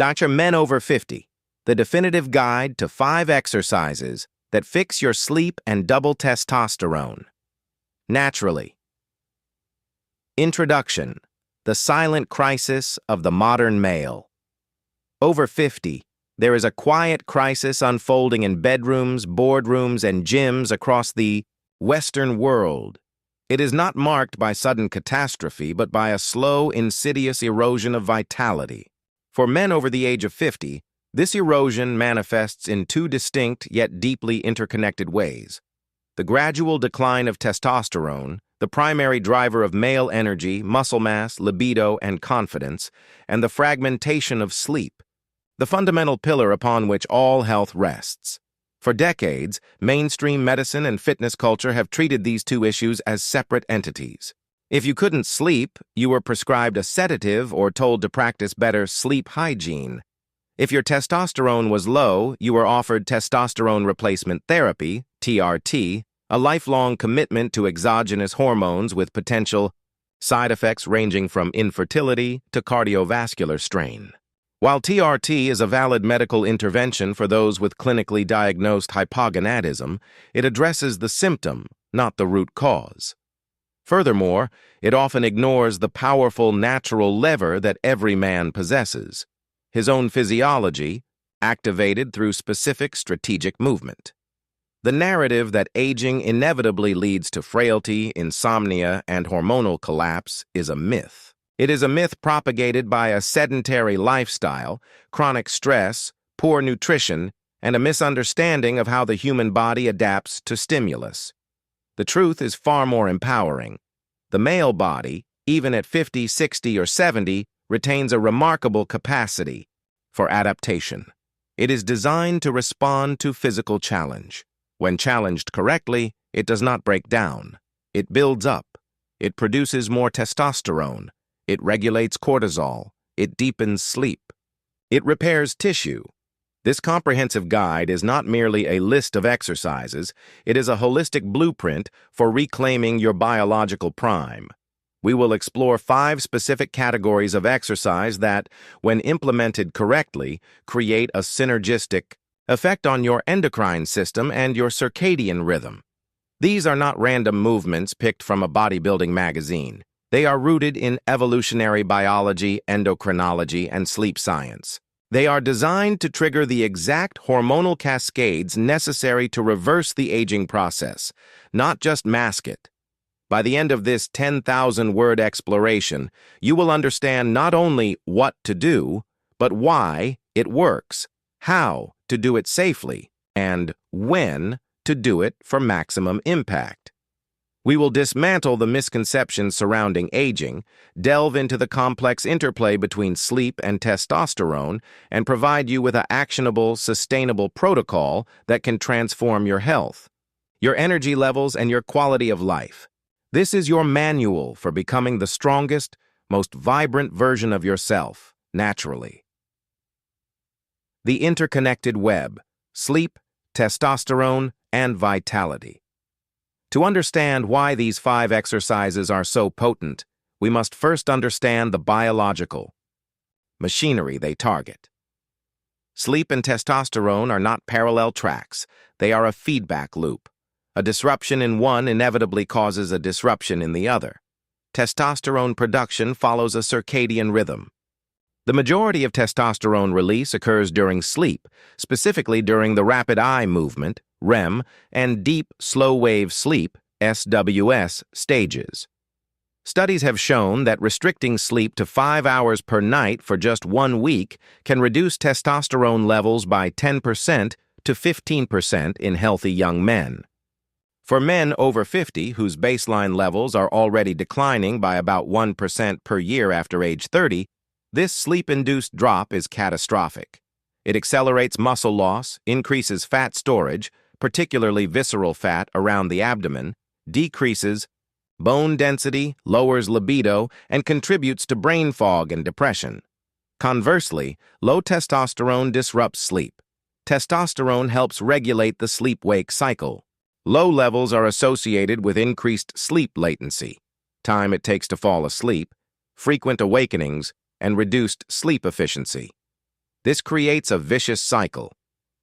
Dr. Men Over 50, the definitive guide to 5 exercises that fix your sleep and double testosterone. Naturally. Introduction: the silent crisis of the modern male. Over 50, there is a quiet crisis unfolding in bedrooms, boardrooms, and gyms across the Western world. It is not marked by sudden catastrophe, but by a slow, insidious erosion of vitality. For men over the age of 50, this erosion manifests in 2 distinct yet deeply interconnected ways. The gradual decline of testosterone, the primary driver of male energy, muscle mass, libido, and confidence, and the fragmentation of sleep, the fundamental pillar upon which all health rests. For decades, mainstream medicine and fitness culture have treated these 2 issues as separate entities. If you couldn't sleep, you were prescribed a sedative or told to practice better sleep hygiene. If your testosterone was low, you were offered testosterone replacement therapy, TRT, a lifelong commitment to exogenous hormones with potential side effects ranging from infertility to cardiovascular strain. While TRT is a valid medical intervention for those with clinically diagnosed hypogonadism, it addresses the symptom, not the root cause. Furthermore, it often ignores the powerful natural lever that every man possesses: his own physiology, activated through specific strategic movement. The narrative that aging inevitably leads to frailty, insomnia, and hormonal collapse is a myth. It is a myth propagated by a sedentary lifestyle, chronic stress, poor nutrition, and a misunderstanding of how the human body adapts to stimulus. The truth is far more empowering. The male body, even at 50, 60, or 70, retains a remarkable capacity for adaptation. It is designed to respond to physical challenge. When challenged correctly, it does not break down. It builds up. It produces more testosterone. It regulates cortisol. It deepens sleep. It repairs tissue. This comprehensive guide is not merely a list of exercises, it is a holistic blueprint for reclaiming your biological prime. We will explore 5 specific categories of exercise that, when implemented correctly, create a synergistic effect on your endocrine system and your circadian rhythm. These are not random movements picked from a bodybuilding magazine. They are rooted in evolutionary biology, endocrinology, and sleep science. They are designed to trigger the exact hormonal cascades necessary to reverse the aging process, not just mask it. By the end of this 10,000-word exploration, you will understand not only what to do, but why it works, how to do it safely, and when to do it for maximum impact. We will dismantle the misconceptions surrounding aging, delve into the complex interplay between sleep and testosterone, and provide you with an actionable, sustainable protocol that can transform your health, your energy levels, and your quality of life. This is your manual for becoming the strongest, most vibrant version of yourself, naturally. The interconnected web: sleep, testosterone, and vitality. To understand why these 5 exercises are so potent, we must first understand the biological machinery they target. Sleep and testosterone are not parallel tracks. They are a feedback loop. A disruption in one inevitably causes a disruption in the other. Testosterone production follows a circadian rhythm. The majority of testosterone release occurs during sleep, specifically during the rapid eye movement, REM, and deep slow-wave sleep, SWS, stages. Studies have shown that restricting sleep to 5 hours per night for just 1 week can reduce testosterone levels by 10% to 15% in healthy young men. For men over 50 whose baseline levels are already declining by about 1% per year after age 30, this sleep-induced drop is catastrophic. It accelerates muscle loss, increases fat storage, particularly visceral fat around the abdomen, decreases bone density, lowers libido, and contributes to brain fog and depression. Conversely, low testosterone disrupts sleep. Testosterone helps regulate the sleep-wake cycle. Low levels are associated with increased sleep latency, time it takes to fall asleep, frequent awakenings, and reduced sleep efficiency. This creates a vicious cycle.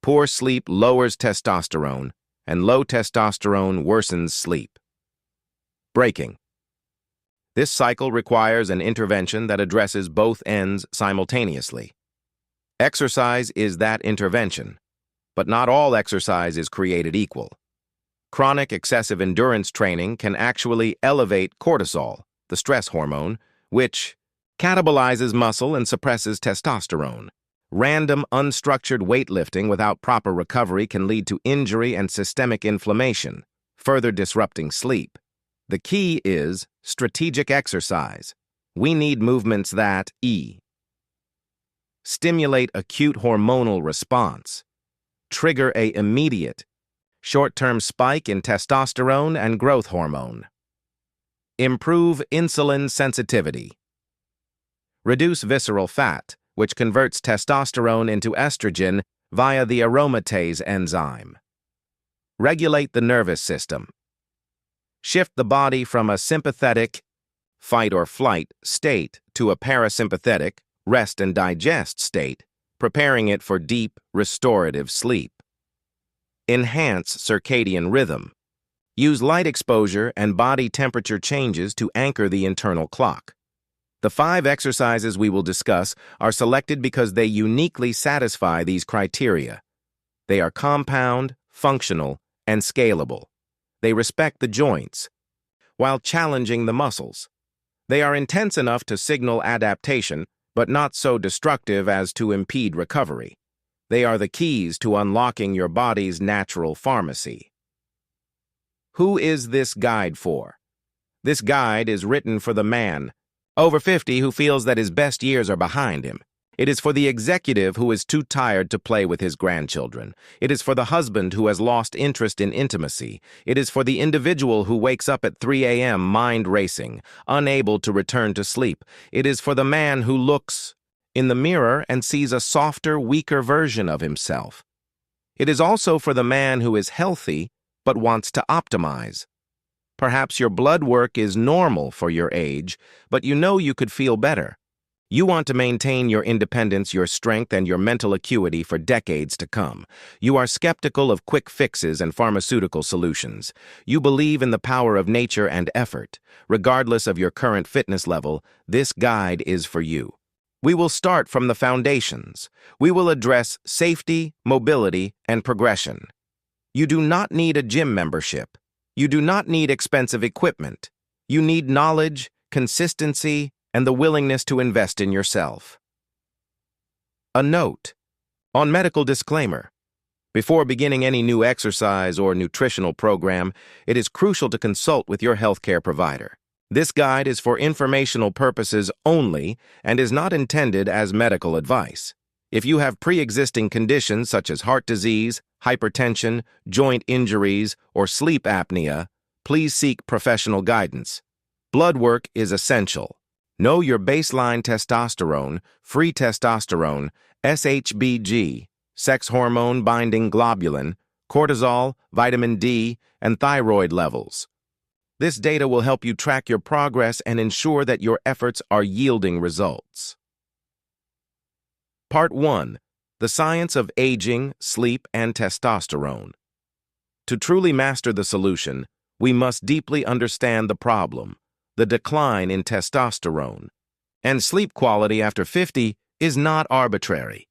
Poor sleep lowers testosterone, and low testosterone worsens sleep. Breaking. This cycle requires an intervention that addresses both ends simultaneously. Exercise is that intervention, but not all exercise is created equal. Chronic excessive endurance training can actually elevate cortisol, the stress hormone, which catabolizes muscle and suppresses testosterone. Random, unstructured weightlifting without proper recovery can lead to injury and systemic inflammation, further disrupting sleep. The key is strategic exercise. We need movements that stimulate acute hormonal response, trigger a immediate, short-term spike in testosterone and growth hormone, improve insulin sensitivity, reduce visceral fat, which converts testosterone into estrogen via the aromatase enzyme, regulate the nervous system, shift the body from a sympathetic, fight or flight state to a parasympathetic, rest and digest state, preparing it for deep, restorative sleep. Enhance circadian rhythm. Use light exposure and body temperature changes to anchor the internal clock. The 5 exercises we will discuss are selected because they uniquely satisfy these criteria. They are compound, functional, and scalable. They respect the joints, while challenging the muscles. They are intense enough to signal adaptation, but not so destructive as to impede recovery. They are the keys to unlocking your body's natural pharmacy. Who is this guide for? This guide is written for the man over 50 who feels that his best years are behind him. It is for the executive who is too tired to play with his grandchildren. It is for the husband who has lost interest in intimacy. It is for the individual who wakes up at 3 a.m. mind racing, unable to return to sleep. It is for the man who looks in the mirror and sees a softer, weaker version of himself. It is also for the man who is healthy but wants to optimize. Perhaps your blood work is normal for your age, but you know you could feel better. You want to maintain your independence, your strength, and your mental acuity for decades to come. You are skeptical of quick fixes and pharmaceutical solutions. You believe in the power of nature and effort. Regardless of your current fitness level, this guide is for you. We will start from the foundations. We will address safety, mobility, and progression. You do not need a gym membership. You do not need expensive equipment. You need knowledge, consistency, and the willingness to invest in yourself. A note on medical disclaimer. Before beginning any new exercise or nutritional program, it is crucial to consult with your healthcare provider. This guide is for informational purposes only and is not intended as medical advice. If you have pre-existing conditions such as heart disease, hypertension, joint injuries, or sleep apnea, please seek professional guidance. Blood work is essential. Know your baseline testosterone, free testosterone, SHBG, sex hormone binding globulin, cortisol, vitamin D, and thyroid levels. This data will help you track your progress and ensure that your efforts are yielding results. Part 1. The Science of Aging, Sleep, and Testosterone. To truly master the solution, we must deeply understand the problem, the decline in testosterone. And sleep quality after 50 is not arbitrary.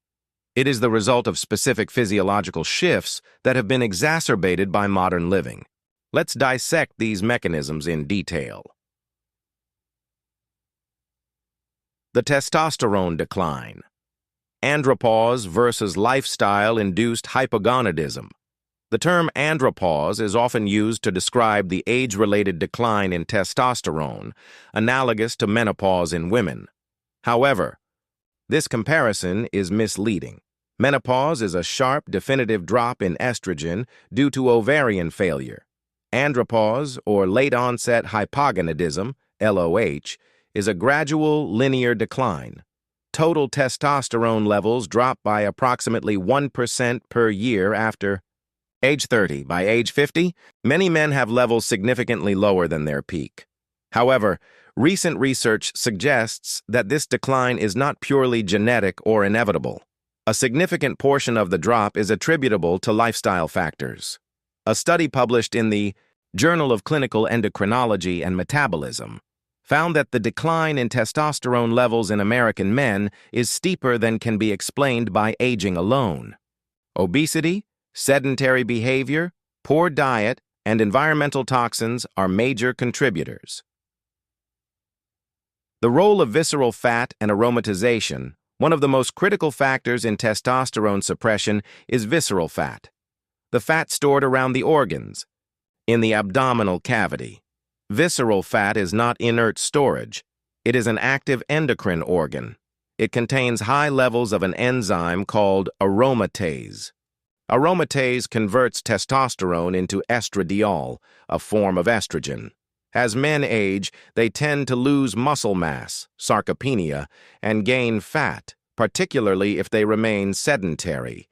It is the result of specific physiological shifts that have been exacerbated by modern living. Let's dissect these mechanisms in detail. The testosterone decline. Andropause versus lifestyle-induced hypogonadism. The term andropause is often used to describe the age-related decline in testosterone, analogous to menopause in women. However, this comparison is misleading. Menopause is a sharp, definitive drop in estrogen due to ovarian failure. Andropause, or late-onset hypogonadism, LOH, is a gradual, linear decline. Total testosterone levels drop by approximately 1% per year after age 30. By age 50, many men have levels significantly lower than their peak. However, recent research suggests that this decline is not purely genetic or inevitable. A significant portion of the drop is attributable to lifestyle factors. A study published in the Journal of Clinical Endocrinology and Metabolism found that the decline in testosterone levels in American men is steeper than can be explained by aging alone. Obesity, sedentary behavior, poor diet, and environmental toxins are major contributors. The role of visceral fat and aromatization. One of the most critical factors in testosterone suppression is visceral fat, the fat stored around the organs, in the abdominal cavity. Visceral fat is not inert storage. It is an active endocrine organ. It contains high levels of an enzyme called aromatase. Aromatase converts testosterone into estradiol, a form of estrogen. As men age, they tend to lose muscle mass, sarcopenia, and gain fat, particularly if they remain sedentary.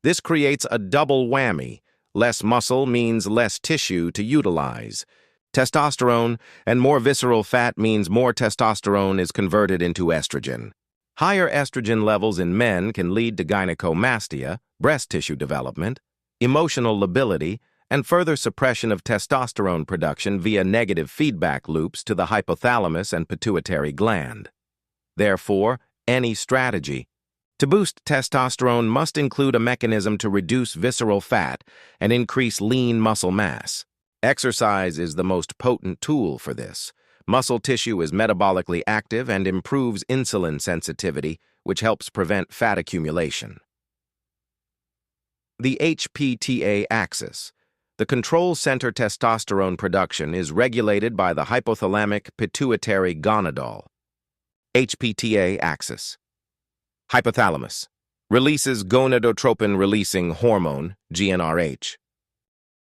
This creates a double whammy. Less muscle means less tissue to utilize. Testosterone and more visceral fat means more testosterone is converted into estrogen. Higher estrogen levels in men can lead to gynecomastia, breast tissue development, emotional lability, and further suppression of testosterone production via negative feedback loops to the hypothalamus and pituitary gland. Therefore, any strategy to boost testosterone must include a mechanism to reduce visceral fat and increase lean muscle mass. Exercise is the most potent tool for this. Muscle tissue is metabolically active and improves insulin sensitivity, which helps prevent fat accumulation. The HPTA axis. The control center testosterone production is regulated by the hypothalamic pituitary gonadal. HPTA axis. Hypothalamus releases gonadotropin-releasing hormone, GnRH.